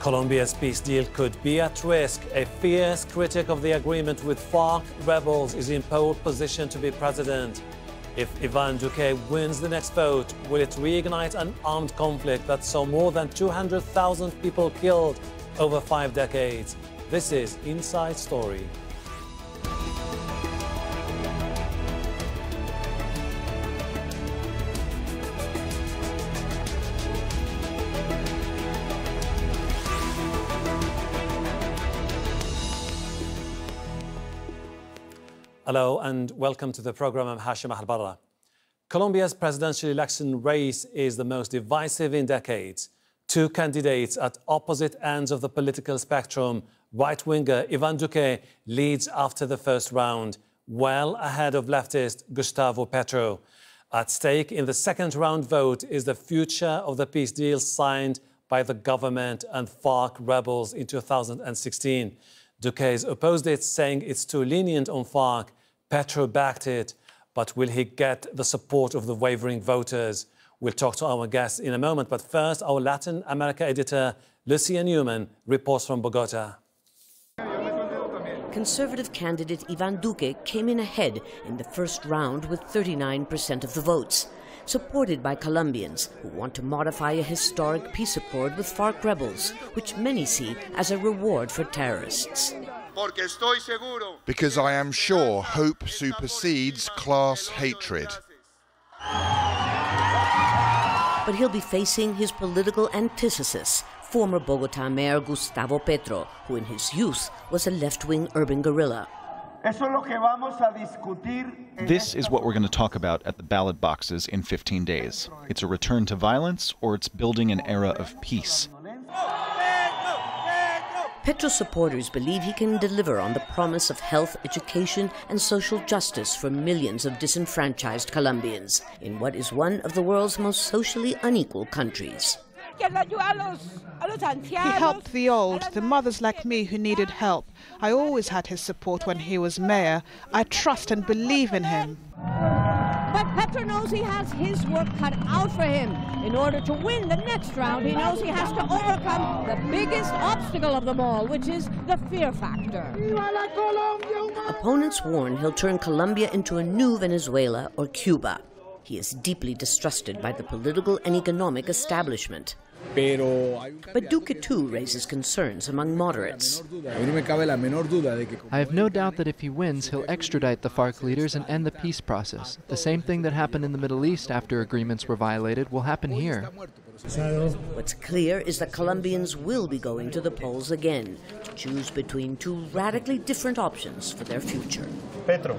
Colombia's peace deal could be at risk. A fierce critic of the agreement with FARC rebels is in pole position to be president. If Ivan Duque wins the next vote, will it reignite an armed conflict that saw more than 200,000 people killed over 5 decades? This is Inside Story. Hello and welcome to the program. I'm Hashem Ahelbarra. Colombia's presidential election race is the most divisive in decades. Two candidates at opposite ends of the political spectrum, right-winger Ivan Duque leads after the first round, well ahead of leftist Gustavo Petro. At stake in the second round vote is the future of the peace deal signed by the government and FARC rebels in 2016. Duque opposed it, saying it's too lenient on FARC. Petro backed it, but will he get the support of the wavering voters? We'll talk to our guests in a moment, but first, our Latin America editor, Lucia Newman, reports from Bogota. Conservative candidate Ivan Duque came in ahead in the first round with 39% of the votes, supported by Colombians who want to modify a historic peace accord with FARC rebels, which many see as a reward for terrorists. Because I am sure hope supersedes class hatred. But he'll be facing his political antithesis, former Bogota Mayor Gustavo Petro, who in his youth was a left-wing urban guerrilla. This is what we're going to talk about at the ballot boxes in 15 days. It's a return to violence, or it's building an era of peace. Petro supporters believe he can deliver on the promise of health, education, and social justice for millions of disenfranchised Colombians in what is one of the world's most socially unequal countries. He helped the old, the mothers like me who needed help. I always had his support when he was mayor. I trust and believe in him. But Petro knows he has his work cut out for him. In order to win the next round, he knows he has to overcome the biggest obstacle of them all, which is the fear factor. Opponents warn he'll turn Colombia into a new Venezuela or Cuba. He is deeply distrusted by the political and economic establishment. But Duque too raises concerns among moderates. I have no doubt that if he wins, he'll extradite the FARC leaders and end the peace process. The same thing that happened in the Middle East after agreements were violated will happen here. What's clear is that Colombians will be going to the polls again to choose between two radically different options for their future. Petro,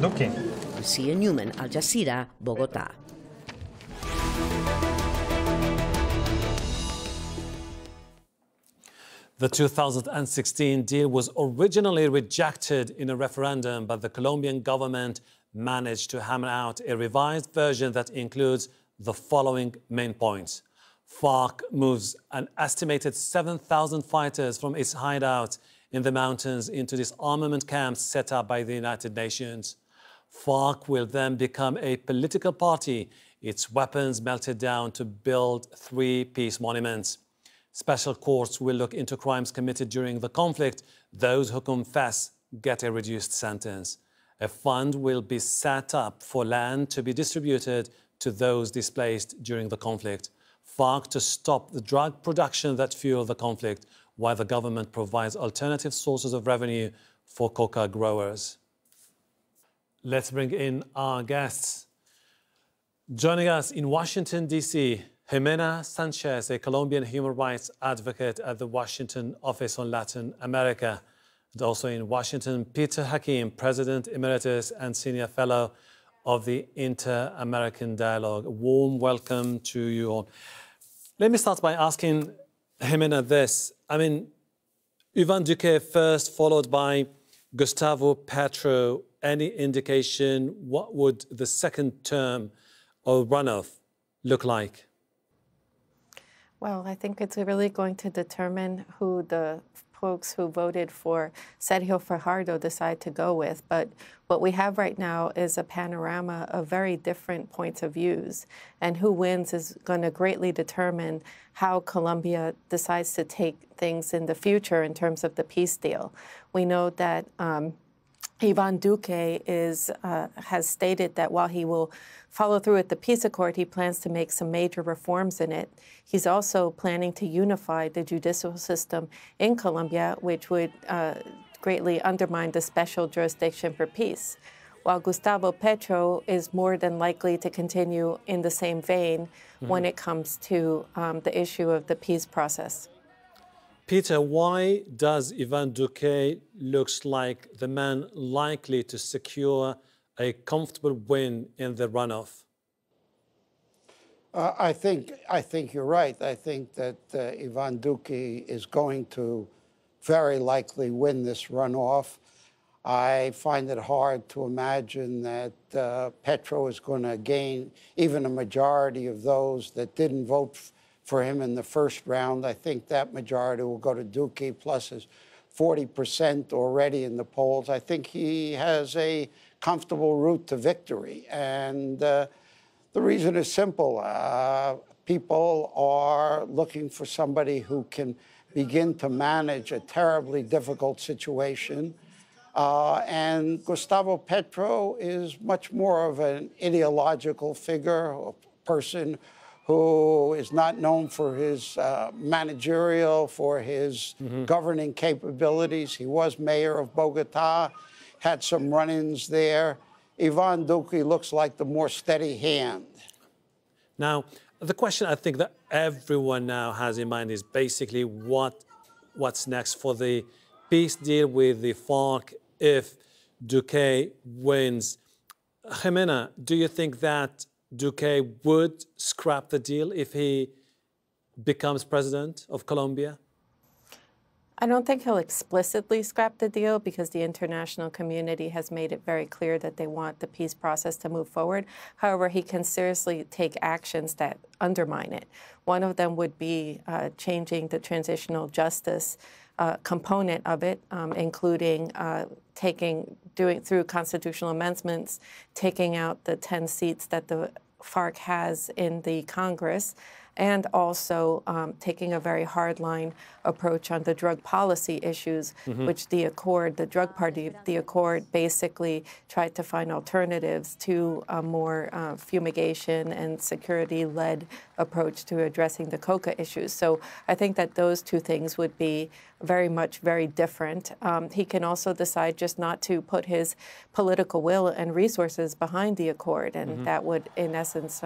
Duque. Lucia Newman, Al Jazeera, Bogota. The 2016 deal was originally rejected in a referendum, but the Colombian government managed to hammer out a revised version that includes the following main points. FARC moves an estimated 7,000 fighters from its hideouts in the mountains into disarmament camps set up by the United Nations. FARC will then become a political party, its weapons melted down to build 3 peace monuments. Special courts will look into crimes committed during the conflict. Those who confess get a reduced sentence. A fund will be set up for land to be distributed to those displaced during the conflict. FARC to stop the drug production that fueled the conflict, while the government provides alternative sources of revenue for coca growers. Let's bring in our guests. Joining us in Washington, D.C., Gimena Sanchez, a Colombian human rights advocate at the Washington Office on Latin America. And also in Washington, Peter Hakim, President Emeritus and Senior Fellow of the Inter-American Dialogue. A warm welcome to you all. Let me start by asking Gimena this. I mean, Ivan Duque first, followed by Gustavo Petro. Any indication what would the second term or runoff look like? Well, I think it's really going to determine who the folks who voted for Sergio Fajardo decide to go with. But what we have right now is a panorama of very different points of views. And who wins is going to greatly determine how Colombia decides to take things in the future in terms of the peace deal. We know that Evon Duque has stated that while he will follow through with the peace accord, he plans to make some major reforms in it. He's also planning to unify the judicial system in Colombia, which would greatly undermine the special jurisdiction for peace. While Gustavo Petro is more than likely to continue in the same vein when it comes to the issue of the peace process. Peter, why does Ivan Duque looks like the man likely to secure a comfortable win in the runoff? I think you're right. I think that Ivan Duque is going to very likely win this runoff. I find it hard to imagine that Petro is going to gain even a majority of those that didn't vote for him in the first round. I think that majority will go to Duque, plus his 40% already in the polls. I think he has a comfortable route to victory. And the reason is simple. People are looking for somebody who can begin to manage a terribly difficult situation. And Gustavo Petro is much more of an ideological figure, a person who is not known for his managerial, for his governing capabilities. He was mayor of Bogota, had some run-ins there. Ivan Duque looks like the more steady hand. Now, the question I think that everyone now has in mind is basically what's next for the peace deal with the FARC if Duque wins. Gimena, do you think that Duque would scrap the deal if he becomes president of Colombia? I don't think he'll explicitly scrap the deal because the international community has made it very clear that they want the peace process to move forward. However, he can seriously take actions that undermine it. One of them would be changing the transitional justice component of it, including doing through constitutional amendments, taking out the 10 seats that the FARC has in the Congress, and also taking a very hardline approach on the drug policy issues, which the drug party, the Accord, basically tried to find alternatives to a more fumigation and security-led approach to addressing the coca issues. So I think that those two things would be very different. He can also decide just not to put his political will and resources behind the Accord, and that would, in essence,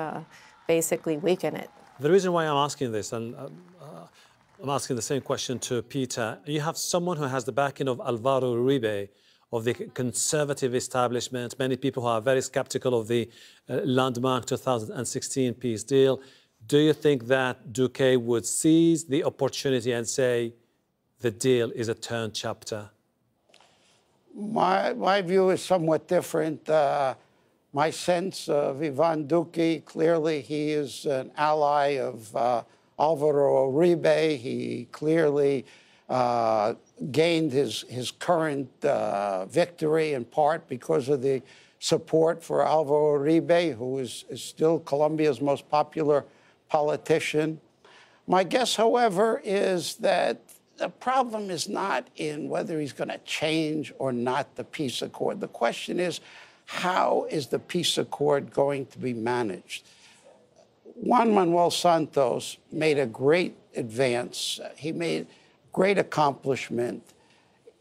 basically weaken it. The reason why I'm asking this, and I'm asking the same question to Peter, you have someone who has the backing of Alvaro Uribe, of the conservative establishment, many people who are very skeptical of the landmark 2016 peace deal. Do you think that Duque would seize the opportunity and say the deal is a turned chapter? My view is somewhat different. My sense of Ivan Duque, clearly he is an ally of Alvaro Uribe. He clearly gained his current victory in part because of the support for Alvaro Uribe, who is still Colombia's most popular politician. My guess, however, is that the problem is not in whether he's going to change or not the peace accord. The question is, how is the peace accord going to be managed? Juan Manuel Santos made a great advance. He made great accomplishment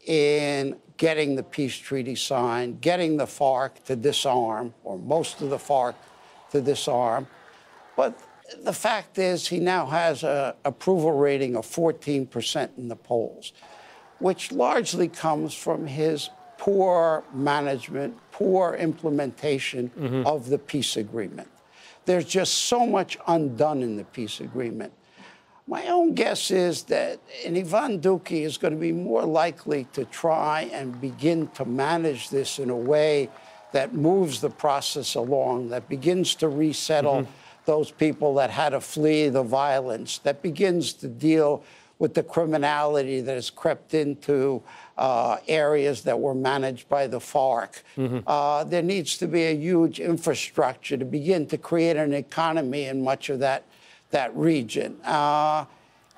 in getting the peace treaty signed, getting the FARC to disarm, or most of the FARC to disarm. But the fact is he now has an approval rating of 14% in the polls, which largely comes from his poor management, poor implementation of the peace agreement. There's just so much undone in the peace agreement. My own guess is that Ivan Duque is going to be more likely to try and begin to manage this in a way that moves the process along, that begins to resettle those people that had to flee the violence, that begins to deal with the criminality that has crept into areas that were managed by the FARC. There needs to be a huge infrastructure to begin to create an economy in much of that region.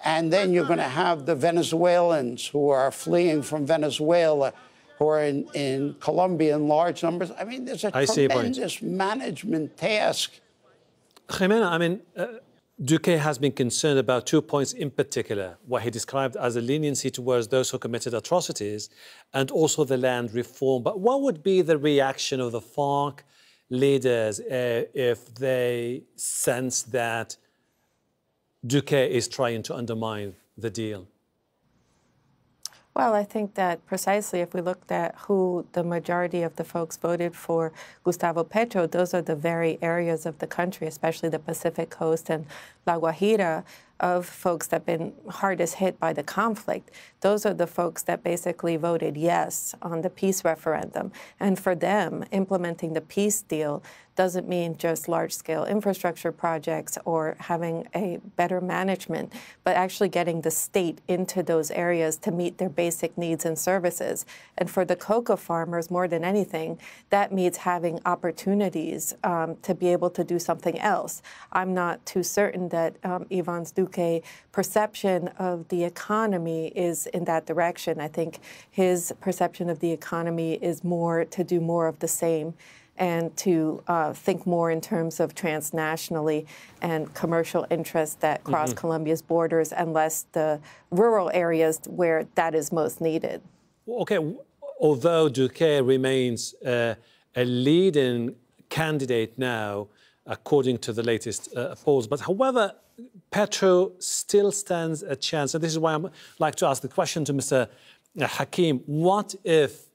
And then you're going to have the Venezuelans who are fleeing from Venezuela, who are in Colombia in large numbers. I mean, there's a tremendous management task. Gimena, I mean, Duque has been concerned about 2 points in particular, what he described as a leniency towards those who committed atrocities, and also the land reform. But what would be the reaction of the FARC leaders if they sense that Duque is trying to undermine the deal? Well, I think that precisely if we looked at who the majority of the folks voted for Gustavo Petro, those are the very areas of the country, especially the Pacific Coast and La Guajira, of folks that have been hardest hit by the conflict. Those are the folks that basically voted yes on the peace referendum. And for them, implementing the peace deal doesn't mean just large-scale infrastructure projects or having a better management, but actually getting the state into those areas to meet their basic needs and services. And for the cocoa farmers, more than anything, that means having opportunities to be able to do something else. I'm not too certain that Evon Duque perception of the economy is in that direction. I think his perception of the economy is more to do more of the same and to think more in terms of transnationally and commercial interests that cross Colombia's borders and less the rural areas where that is most needed. Okay, although Duque remains a leading candidate now, according to the latest polls, but however, Petro still stands a chance. And this is why I'd like to ask the question to Mr. Hakim. What if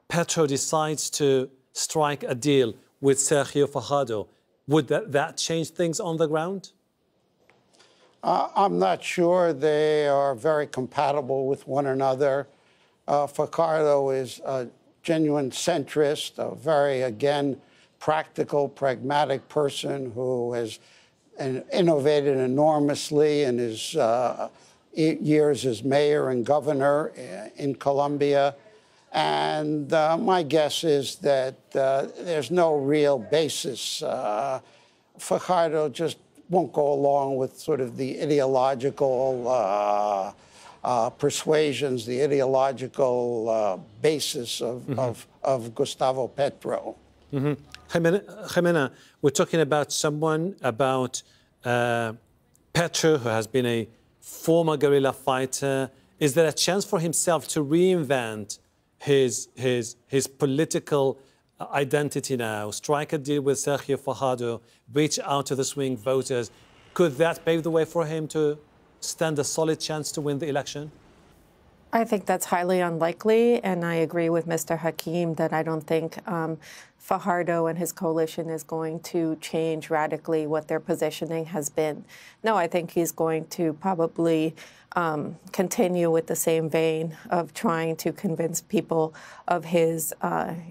Petro decides to strike a deal with Sergio Fajardo? Would that change things on the ground? I'm not sure. They are very compatible with one another. Fajardo is a genuine centrist, a very, again, practical, pragmatic person who has innovated enormously in his years as mayor and governor in Colombia. And my guess is that there's no real basis. Fajardo just won't go along with sort of the ideological persuasions, the ideological basis of Gustavo Petro. Gimena, we're talking about someone, about Petro, who has been a former guerrilla fighter. Is there a chance for himself to reinvent his political identity now, strike a deal with Sergio Fajardo, reach out to the swing voters? Could that pave the way for him to stand a solid chance to win the election? I think that's highly unlikely, and I agree with Mr. Hakim that I don't think Fajardo and his coalition is going to change radically what their positioning has been. No, I think he's going to probably continue with the same vein of trying to convince people of his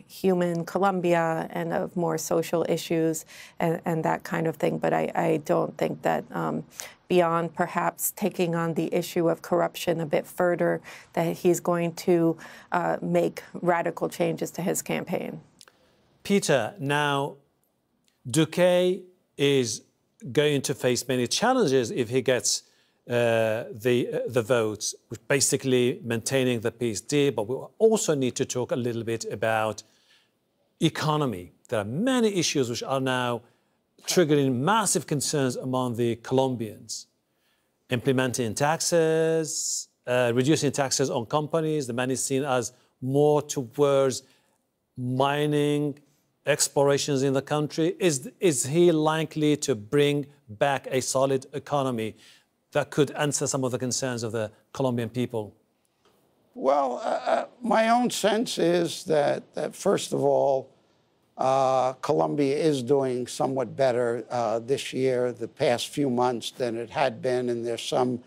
human Colombia and of more social issues and that kind of thing. But I don't think that beyond perhaps taking on the issue of corruption a bit further, that he's going to make radical changes to his campaign. Peter, now Duque is going to face many challenges if he gets the votes, which basically maintaining the peace deal, but we also need to talk a little bit about economy. There are many issues which are now triggering massive concerns among the Colombians. Implementing taxes, reducing taxes on companies, the man is seen as more towards mining, explorations in the country. Is he likely to bring back a solid economy that could answer some of the concerns of the Colombian people? Well, my own sense is that first of all, Colombia is doing somewhat better this year, the past few months, than it had been, and there's some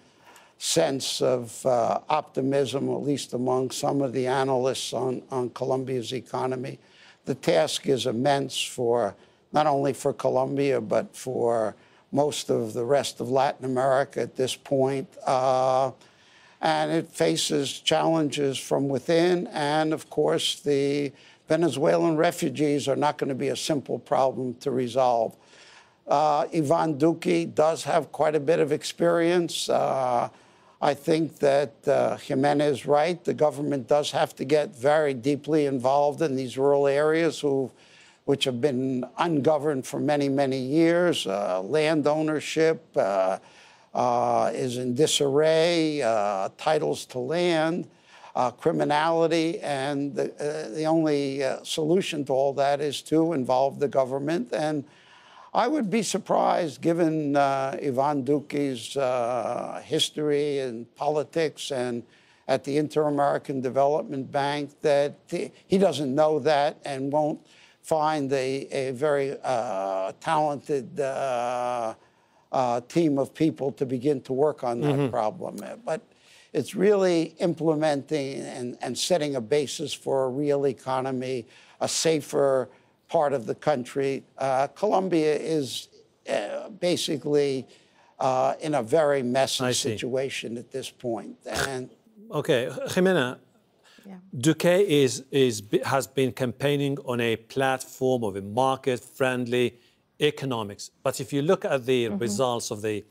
sense of optimism, at least among some of the analysts on Colombia's economy. The task is immense for not only for Colombia, but for most of the rest of Latin America at this point. and it faces challenges from within. And of course, the Venezuelan refugees are not going to be a simple problem to resolve. Ivan Duque does have quite a bit of experience. I think that Gimena is right. The government does have to get very deeply involved in these rural areas which have been ungoverned for many, many years. Land ownership is in disarray, titles to land, criminality, and the only solution to all that is to involve the government. And I would be surprised, given Evon Duque's history in politics and at the Inter-American Development Bank, that he doesn't know that and won't find a very talented team of people to begin to work on that problem. But it's really implementing and setting a basis for a real economy, a safer part of the country. Colombia is basically in a very messy situation at this point. And okay, Gimena, Duque has been campaigning on a platform of a market-friendly economics. But if you look at the results of the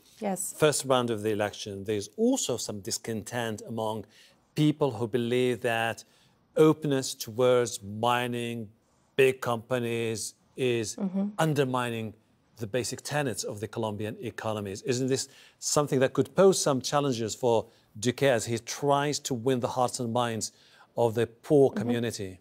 first round of the election, there's also some discontent among people who believe that openness towards mining, big companies is undermining the basic tenets of the Colombian economies. Isn't this something that could pose some challenges for Duque as he tries to win the hearts and minds of the poor community?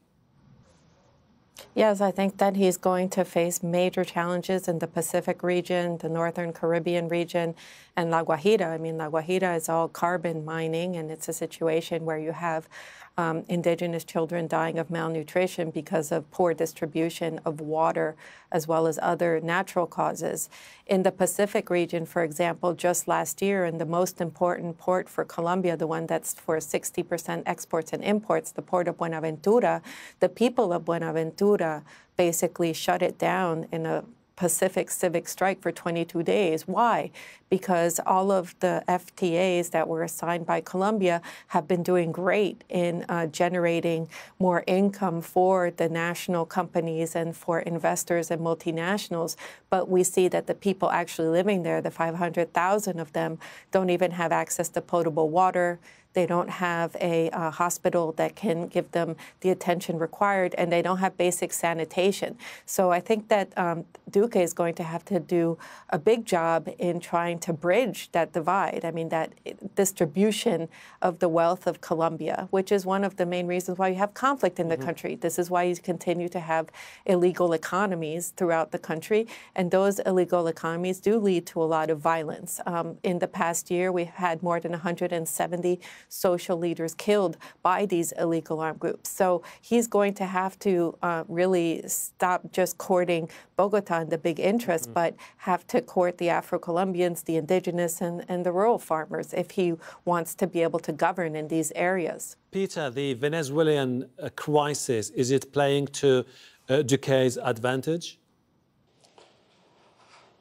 Yes, I think that he's going to face major challenges in the Pacific region, the Northern Caribbean region, and La Guajira. I mean, La Guajira is all carbon mining, and it's a situation where you have indigenous children dying of malnutrition because of poor distribution of water, as well as other natural causes. In the Pacific region, for example, just last year, in the most important port for Colombia, the one that's for 60% exports and imports, the port of Buenaventura, the people of Buenaventura basically shut it down in a Pacific civic strike for 22 days. Why? Because all of the FTAs that were assigned by Colombia have been doing great in generating more income for the national companies and for investors and multinationals. But we see that the people actually living there, the 500,000 of them, don't even have access to potable water. They don't have a hospital that can give them the attention required, and they don't have basic sanitation. So I think that Duque is going to have to do a big job in trying to bridge that divide. I mean, that distribution of the wealth of Colombia, which is one of the main reasons why you have conflict in the country. This is why you continue to have illegal economies throughout the country, and those illegal economies do lead to a lot of violence. In the past year, we've had more than 170 social leaders killed by these illegal armed groups. So he's going to have to really stop just courting Bogota and the big interests, but have to court the Afro-Colombians, the indigenous, and the rural farmers if he wants to be able to govern in these areas. Peter, the Venezuelan crisis, is it playing to Duque's advantage?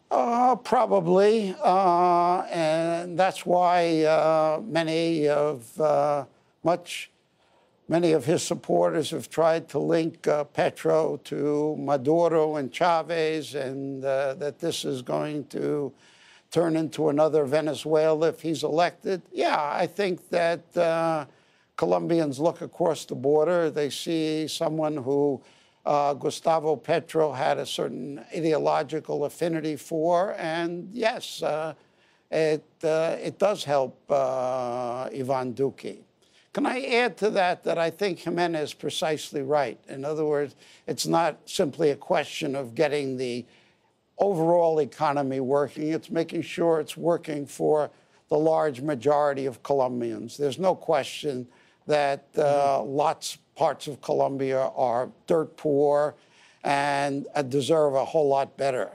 Probably, and that's why many of his supporters have tried to link Petro to Maduro and Chavez, and that this is going to turn into another Venezuela if he's elected. Yeah, I think that Colombians look across the border. They see someone who Gustavo Petro had a certain ideological affinity for, and yes, it does help Ivan Duque. Can I add to that I think Gimena is precisely right. In other words, it's not simply a question of getting the overall economy working, it's making sure it's working for the large majority of Colombians. There's no question that parts of Colombia are dirt poor and deserve a whole lot better.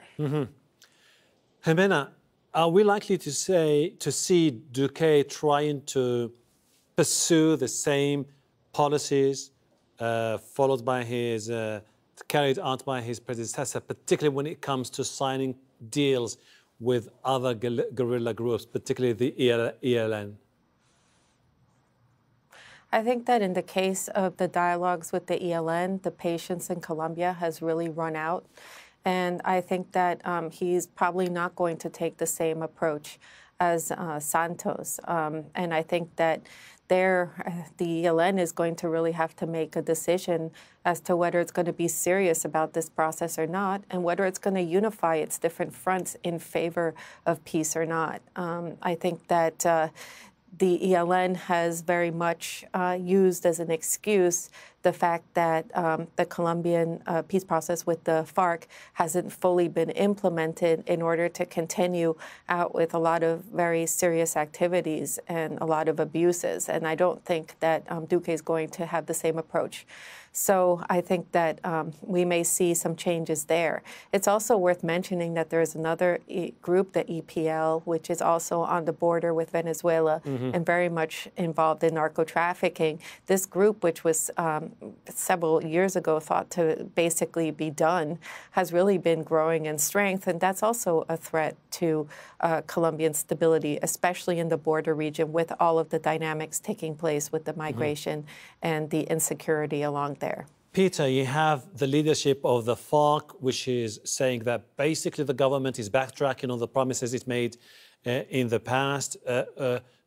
Gimena, are we likely to see Duque trying to pursue the same policies followed by his, carried out by his predecessor, particularly when it comes to signing deals with other guerrilla groups, particularly the ELN? I think that in the case of the dialogues with the ELN, the patience in Colombia has really run out. And I think that he's probably not going to take the same approach as Santos. And I think that the ELN is going to really have to make a decision as to whether it's going to be serious about this process or not, and whether it's going to unify its different fronts in favor of peace or not. I think that the ELN has very much used as an excuse the fact that the Colombian peace process with the FARC hasn't fully been implemented in order to continue out with a lot of very serious activities and a lot of abuses. And I don't think that Duque is going to have the same approach. So I think that we may see some changes there. It's also worth mentioning that there's another group, the EPL, which is also on the border with Venezuela and very much involved in narco trafficking. This group, which was several years ago thought to basically be done, has really been growing in strength. And that's also a threat to Colombian stability, especially in the border region with all of the dynamics taking place with the migration and the insecurity along there. Peter, you have the leadership of the FARC, which is saying that basically the government is backtracking on the promises it made in the past.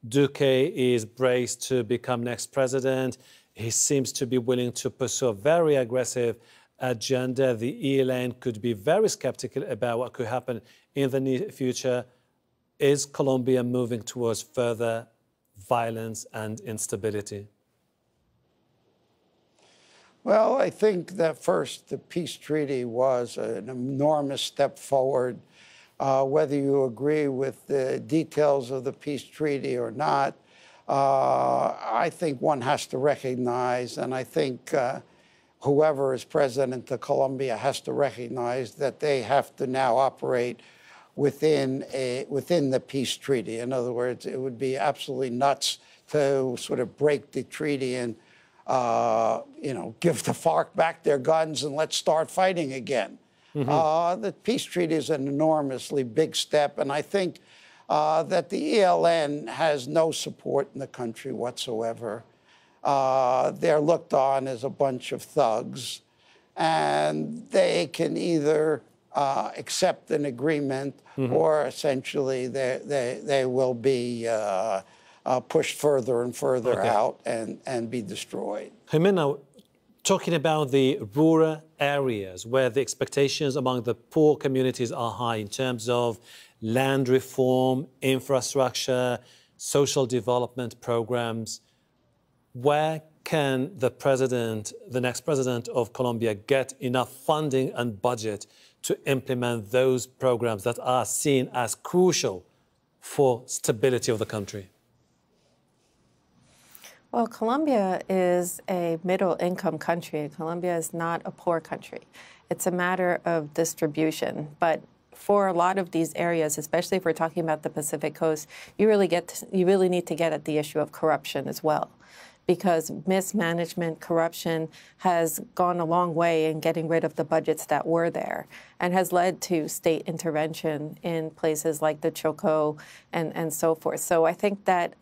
Duque is braced to become next president. He seems to be willing to pursue a very aggressive agenda. The ELN could be very skeptical about what could happen in the near future. Is Colombia moving towards further violence and instability? Well, I think that first, the peace treaty was an enormous step forward. Whether you agree with the details of the peace treaty or not, I think one has to recognize, and I think whoever is president of Colombia has to recognize that they have to now operate within the peace treaty. In other words, it would be absolutely nuts to sort of break the treaty and give the FARC back their guns and let's start fighting again. The peace treaty is an enormously big step, and I think that the ELN has no support in the country whatsoever. They're looked on as a bunch of thugs, and they can either accept an agreement or essentially they will be pushed further and further out and be destroyed. Gimena, talking about the rural areas where the expectations among the poor communities are high in terms of land reform, infrastructure, social development programs, where can the next president of Colombia get enough funding and budget to implement those programs that are seen as crucial for stability of the country? Well, Colombia is a middle-income country. Colombia is not a poor country. It's a matter of distribution. But for a lot of these areas, especially if we're talking about the Pacific Coast, you really need to get at the issue of corruption as well, because mismanagement, corruption has gone a long way in getting rid of the budgets that were there and has led to state intervention in places like the Chocó and so forth. So I think that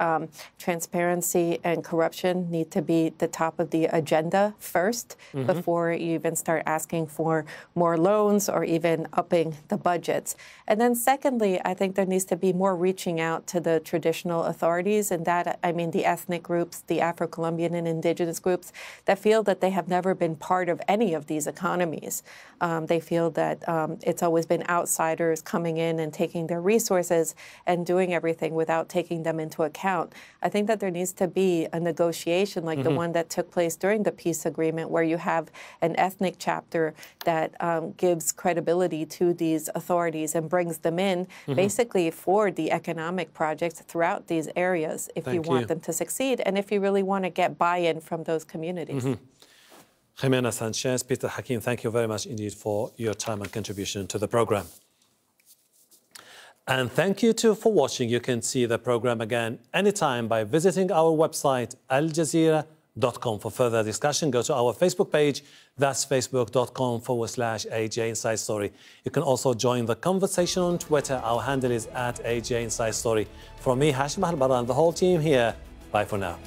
transparency and corruption need to be the top of the agenda first before you even start asking for more loans or even upping the budgets. And then secondly, I think there needs to be more reaching out to the traditional authorities, and that, I mean, the ethnic groups, the Afro-Colombian and indigenous groups that feel that they have never been part of any of these economies. They feel that it's always been outsiders coming in and taking their resources and doing everything without taking them into account. I think that there needs to be a negotiation like the one that took place during the peace agreement, where you have an ethnic chapter that gives credibility to these authorities and brings them in basically for the economic projects throughout these areas if you want them to succeed and if you really want to get buy-in from those communities. Gimena Sanchez, Peter, Hakim, thank you very much indeed for your time and contribution to the program. And thank you too for watching. You can see the program again anytime by visiting our website, aljazeera.com. For further discussion, go to our Facebook page. That's facebook.com/AJ Inside Story. You can also join the conversation on Twitter. Our handle is @AJ Inside Story. From me, Hashem, Ahelbarra, and the whole team here, bye for now.